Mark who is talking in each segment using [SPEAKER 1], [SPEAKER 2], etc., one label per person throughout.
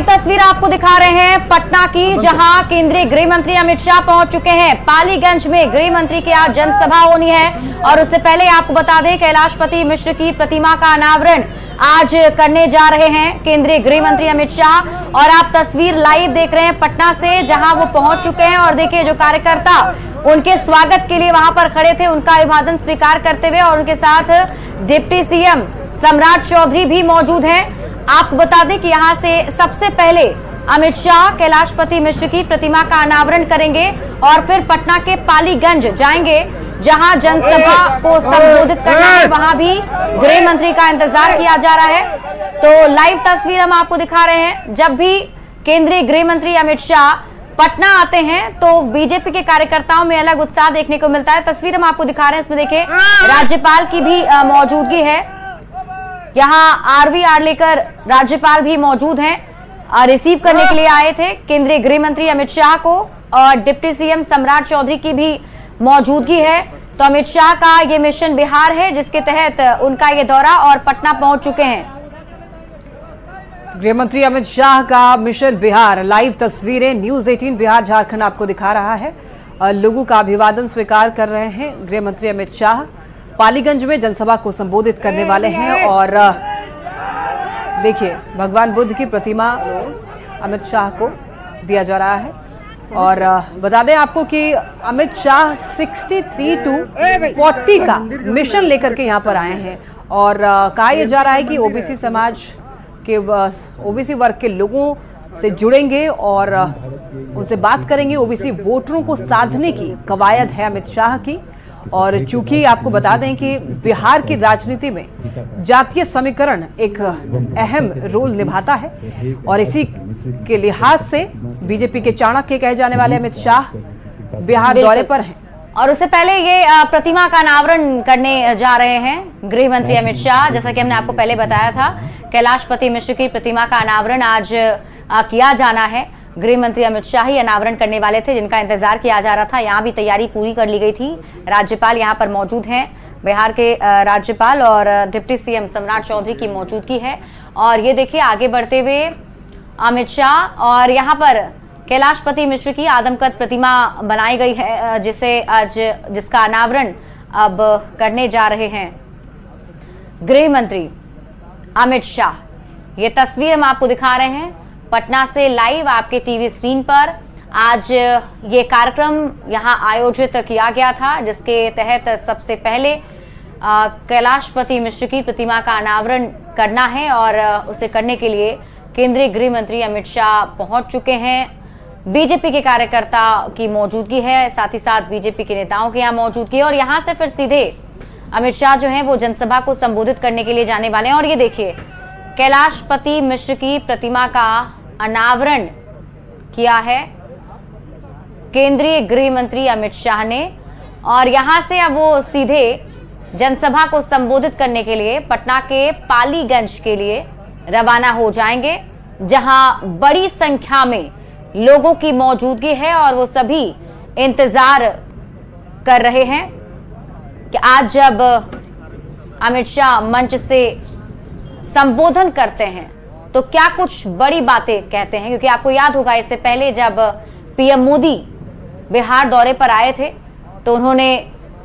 [SPEAKER 1] Live तस्वीर आपको दिखा रहे हैं पटना की, जहां केंद्रीय गृह मंत्री अमित शाह पहुंच चुके हैं। पालीगंज में गृह मंत्री की आज जनसभा होनी है और उससे पहले आपको बता दें कैलाशपति मिश्र की प्रतिमा का अनावरण आज करने जा रहे हैं केंद्रीय गृह मंत्री अमित शाह। और आप तस्वीर लाइव देख रहे हैं पटना से, जहां वो पहुंच चुके हैं। और देखिए जो कार्यकर्ता उनके स्वागत के लिए वहां पर खड़े थे, उनका अभिवादन स्वीकार करते हुए, और उनके साथ डिप्टी सीएम सम्राट चौधरी भी मौजूद हैं। आपको बता दें कि यहां से सबसे पहले अमित शाह कैलाशपति मिश्र की प्रतिमा का अनावरण करेंगे और फिर पटना के पालीगंज जाएंगे, जहां जनसभा को संबोधित करना है। वहां भी गृह मंत्री का इंतजार किया जा रहा है। तो लाइव तस्वीर हम आपको दिखा रहे हैं। जब भी केंद्रीय गृह मंत्री अमित शाह पटना आते हैं तो बीजेपी के कार्यकर्ताओं में अलग उत्साह देखने को मिलता है। तस्वीर हम आपको दिखा रहे हैं, इसमें देखिए राज्यपाल की भी मौजूदगी है। यहाँ आरवी आर्लेकर राज्यपाल भी मौजूद हैं, रिसीव करने के लिए आए थे केंद्रीय गृह मंत्री अमित शाह को। और डिप्टी सीएम सम्राट चौधरी की भी मौजूदगी है। तो अमित शाह का ये मिशन बिहार है, जिसके तहत उनका ये दौरा और पटना पहुंच चुके हैं।
[SPEAKER 2] गृह मंत्री अमित शाह का मिशन बिहार, लाइव तस्वीरें न्यूज़ 18 बिहार झारखंड आपको दिखा रहा है। लोगों का अभिवादन स्वीकार कर रहे हैं गृह मंत्री अमित शाह। पालीगंज में जनसभा को संबोधित करने वाले हैं। और देखिए भगवान बुद्ध की प्रतिमा अमित शाह को दिया जा रहा है। और बता दें आपको कि अमित शाह 63 to 40 का मिशन लेकर के यहाँ पर आए हैं। और कहा यह जा रहा है कि ओबीसी समाज के ओबीसी वर्ग के लोगों से जुड़ेंगे और उनसे बात करेंगे। ओबीसी वोटरों को साधने की कवायद है अमित शाह की। और चूंकि आपको बता दें कि बिहार की राजनीति में जातीय समीकरण एक अहम रोल निभाता है और इसी के लिहाज से बीजेपी के चाणक्य कहे जाने वाले अमित शाह बिहार दौरे पर हैं।
[SPEAKER 1] और उससे पहले ये प्रतिमा का अनावरण करने जा रहे हैं गृह मंत्री अमित शाह। जैसा कि हमने आपको पहले बताया था, कैलाशपति मिश्र की प्रतिमा का अनावरण आज किया जाना है। गृह मंत्री अमित शाह ही अनावरण करने वाले थे, जिनका इंतजार किया जा रहा था। यहाँ भी तैयारी पूरी कर ली गई थी। राज्यपाल यहाँ पर मौजूद हैं, बिहार के राज्यपाल, और डिप्टी सीएम सम्राट चौधरी की मौजूदगी है। और ये देखिए आगे बढ़ते हुए अमित शाह, और यहाँ पर कैलाशपति मिश्र की आदमकद प्रतिमा बनाई गई है, जिसका अनावरण अब करने जा रहे हैं गृह मंत्री अमित शाह। ये तस्वीर हम आपको दिखा रहे हैं पटना से लाइव आपके टीवी स्क्रीन पर। आज ये कार्यक्रम यहाँ आयोजित किया गया था, जिसके तहत सबसे पहले कैलाशपति मिश्र की प्रतिमा का अनावरण करना है। और उसे करने के लिए केंद्रीय गृह मंत्री अमित शाह पहुंच चुके हैं। बीजेपी के कार्यकर्ता की मौजूदगी है, साथ ही साथ बीजेपी के नेताओं की यहाँ मौजूदगी है। और यहाँ से फिर सीधे अमित शाह जो है वो जनसभा को संबोधित करने के लिए जाने वाले हैं। और ये देखिए कैलाशपति मिश्र की प्रतिमा का अनावरण किया है केंद्रीय गृह मंत्री अमित शाह ने। और यहां से अब वो सीधे जनसभा को संबोधित करने के लिए पटना के पालीगंज के लिए रवाना हो जाएंगे, जहां बड़ी संख्या में लोगों की मौजूदगी है। और वो सभी इंतजार कर रहे हैं कि आज जब अमित शाह मंच से संबोधन करते हैं तो क्या कुछ बड़ी बातें कहते हैं। क्योंकि आपको याद होगा, इससे पहले जब पीएम मोदी बिहार दौरे पर आए थे तो उन्होंने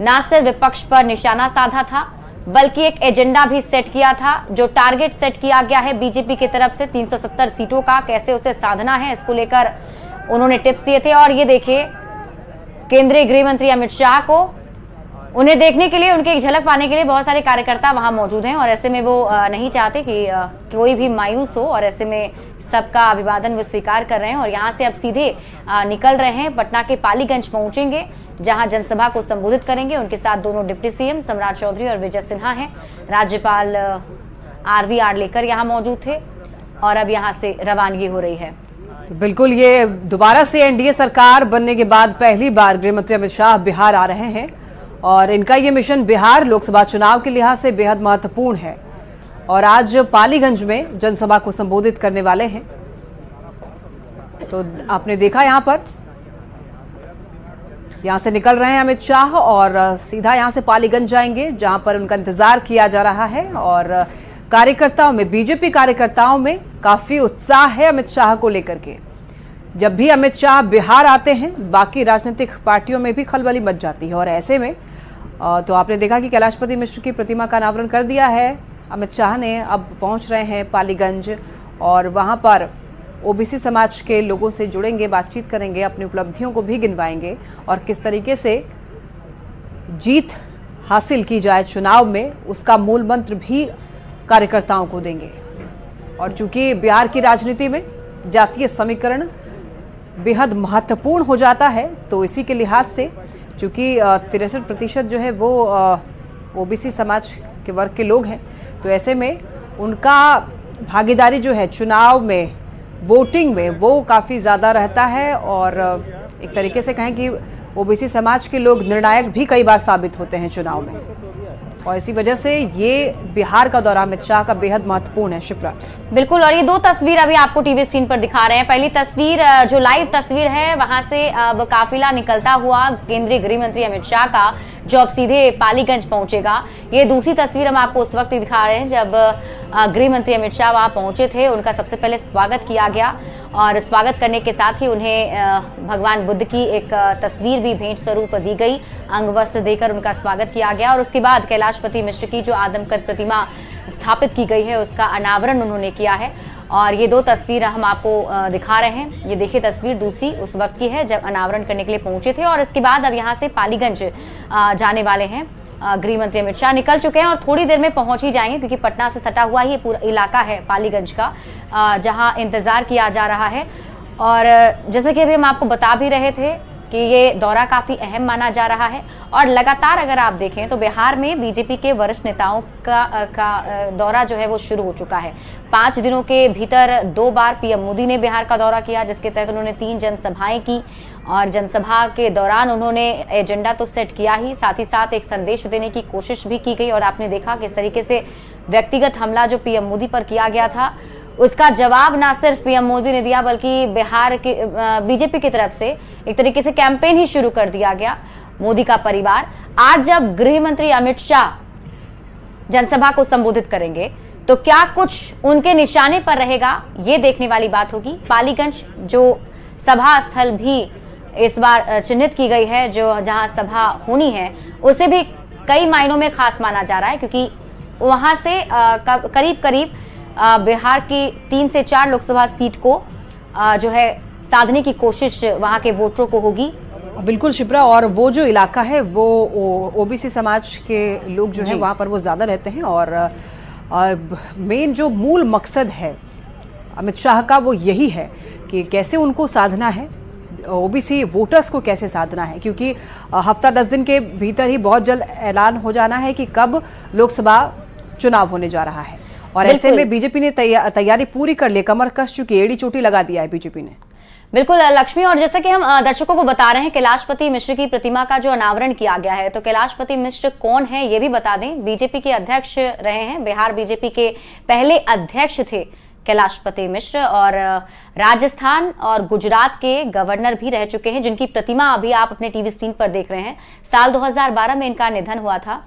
[SPEAKER 1] न सिर्फ विपक्ष पर निशाना साधा था, बल्कि एक एजेंडा भी सेट किया था। जो टारगेट सेट किया गया है बीजेपी की तरफ से 370 सीटों का, कैसे उसे साधना है, इसको लेकर उन्होंने टिप्स दिए थे। और ये देखिए केंद्रीय गृह मंत्री अमित शाह को, उन्हें देखने के लिए, उनकी एक झलक पाने के लिए बहुत सारे कार्यकर्ता वहां मौजूद हैं। और ऐसे में वो नहीं चाहते कि कोई भी मायूस हो, और ऐसे में सबका अभिवादन वो स्वीकार कर रहे हैं। और यहां से अब सीधे निकल रहे हैं, पटना के पालीगंज पहुंचेंगे, जहां जनसभा को संबोधित करेंगे। उनके साथ दोनों डिप्टी सीएम सम्राट चौधरी और विजय सिन्हा हैं। राज्यपाल आरवी आर्लेकर यहाँ मौजूद थे। और अब यहाँ से रवानगी हो रही है।
[SPEAKER 2] तो बिल्कुल ये दोबारा से एनडीए सरकार बनने के बाद पहली बार गृह मंत्री अमित शाह बिहार आ रहे हैं। और इनका ये मिशन बिहार लोकसभा चुनाव के लिहाज से बेहद महत्वपूर्ण है। और आज पालीगंज में जनसभा को संबोधित करने वाले हैं। तो आपने देखा यहाँ पर, यहाँ से निकल रहे हैं अमित शाह और सीधा यहाँ से पालीगंज जाएंगे, जहां पर उनका इंतजार किया जा रहा है। और कार्यकर्ताओं में, बीजेपी कार्यकर्ताओं में काफी उत्साह है अमित शाह को लेकर के। जब भी अमित शाह बिहार आते हैं बाकी राजनीतिक पार्टियों में भी खलबली मच जाती है, और ऐसे में तो आपने देखा कि कैलाशपति मिश्र की प्रतिमा का अनावरण कर दिया है अमित शाह ने। अब पहुंच रहे हैं पालीगंज और वहां पर ओबीसी समाज के लोगों से जुड़ेंगे, बातचीत करेंगे, अपनी उपलब्धियों को भी गिनवाएंगे और किस तरीके से जीत हासिल की जाए चुनाव में उसका मूल मंत्र भी कार्यकर्ताओं को देंगे। और चूंकि बिहार की राजनीति में जातीय समीकरण बेहद महत्वपूर्ण हो जाता है, तो इसी के लिहाज से चूंकि 63% जो है वो ओबीसी समाज के वर्ग के लोग हैं, तो ऐसे में उनका भागीदारी जो है चुनाव में, वोटिंग में, वो काफ़ी ज़्यादा रहता है। और एक तरीके से कहें कि ओबीसी समाज के लोग निर्णायक भी कई बार साबित होते हैं चुनाव में, और इसी वजह से ये बिहार का दौरा अमित शाह का बेहद महत्वपूर्ण है। शिप्रा,
[SPEAKER 1] बिल्कुल। और ये दो तस्वीर अभी आपको टीवी स्क्रीन पर दिखा रहे हैं। पहली तस्वीर जो लाइव तस्वीर है, वहां से अब काफिला निकलता हुआ केंद्रीय गृह मंत्री अमित शाह का, जो अब सीधे पालीगंज पहुंचेगा। ये दूसरी तस्वीर हम आपको उस वक्त दिखा रहे हैं जब गृह मंत्री अमित शाह वहां पहुंचे थे। उनका सबसे पहले स्वागत किया गया और स्वागत करने के साथ ही उन्हें भगवान बुद्ध की एक तस्वीर भी भेंट स्वरूप दी गई, अंगवस्त्र देकर उनका स्वागत किया गया। और उसके बाद कैलाशपति मिश्र की जो आदमकद प्रतिमा स्थापित की गई है उसका अनावरण उन्होंने किया है। और ये दो तस्वीर हम आपको दिखा रहे हैं। ये देखिए तस्वीर दूसरी उस वक्त की है जब अनावरण करने के लिए पहुंचे थे, और इसके बाद अब यहाँ से पालीगंज जाने वाले हैं। गृह मंत्री अमित शाह निकल चुके हैं और थोड़ी देर में पहुंच ही जाएंगे, क्योंकि पटना से सटा हुआ ही पूरा इलाका है पालीगंज का, जहां इंतजार किया जा रहा है। और जैसे कि अभी हम आपको बता भी रहे थे कि ये दौरा काफी अहम माना जा रहा है। और लगातार अगर आप देखें तो बिहार में बीजेपी के वरिष्ठ नेताओं का दौरा जो है वो शुरू हो चुका है। 5 दिनों के भीतर 2 बार पीएम मोदी ने बिहार का दौरा किया, जिसके तहत उन्होंने 3 जनसभाएं की, और जनसभा के दौरान उन्होंने एजेंडा तो सेट किया ही, साथ ही साथ एक संदेश देने की कोशिश भी की गई। और आपने देखा किस तरीके से व्यक्तिगत हमला जो पीएम मोदी पर किया गया था, उसका जवाब ना सिर्फ पीएम मोदी ने दिया, बल्कि बिहार के बीजेपी की तरफ से एक तरीके से कैंपेन ही शुरू कर दिया गया, मोदी का परिवार। आज जब गृह मंत्री अमित शाह जनसभा को संबोधित करेंगे तो क्या कुछ उनके निशाने पर रहेगा, ये देखने वाली बात होगी। पालीगंज जो सभा स्थल भी इस बार चिन्हित की गई है, जो जहां सभा होनी है, उसे भी कई मायनों में खास माना जा रहा है, क्योंकि वहां से करीब करीब बिहार की 3 से 4 लोकसभा सीट को जो है साधने की कोशिश वहां के वोटरों को होगी।
[SPEAKER 2] बिल्कुल शिप्रा, और वो जो इलाका है वो ओबीसी समाज के लोग जो है वहाँ पर वो ज़्यादा रहते हैं, और मेन जो मूल मकसद है अमित शाह का वो यही है कि कैसे उनको साधना है, ओबीसी वोटर्स को कैसे साधना है, क्योंकि हफ्ता 10 दिन के भीतर ही बहुत जल्द ऐलान हो जाना है कि कब लोकसभा चुनाव होने जा रहा है। और ऐसे में बीजेपी ने तैयारी पूरी कर ली, कमर कस चुकी, एड़ी चोटी लगा दिया है बीजेपी ने।
[SPEAKER 1] बिल्कुल लक्ष्मी, और जैसा कि हम दर्शकों को बता रहे हैं, कैलाशपति मिश्र की प्रतिमा का जो अनावरण किया गया है, तो कैलाशपति मिश्र कौन है ये भी बता दें। बीजेपी के अध्यक्ष रहे हैं, बिहार बीजेपी के पहले अध्यक्ष थे कैलाशपति मिश्र, और राजस्थान और गुजरात के गवर्नर भी रह चुके हैं, जिनकी प्रतिमा अभी आप अपने टीवी स्क्रीन पर देख रहे हैं। साल 2012 में इनका निधन हुआ था।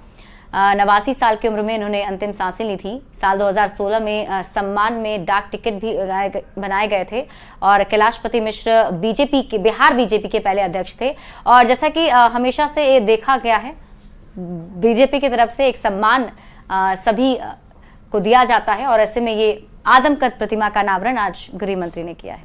[SPEAKER 1] 89 साल की उम्र में इन्होंने अंतिम सांसें ली थी। साल 2016 में सम्मान में डाक टिकट भी बनाए गए थे, और कैलाशपति मिश्र बीजेपी के, बिहार बीजेपी के पहले अध्यक्ष थे। और जैसा कि हमेशा से देखा गया है, बीजेपी की तरफ से एक सम्मान सभी को दिया जाता है, और ऐसे में ये आदमकद प्रतिमा का अनावरण आज गृह मंत्री ने किया है।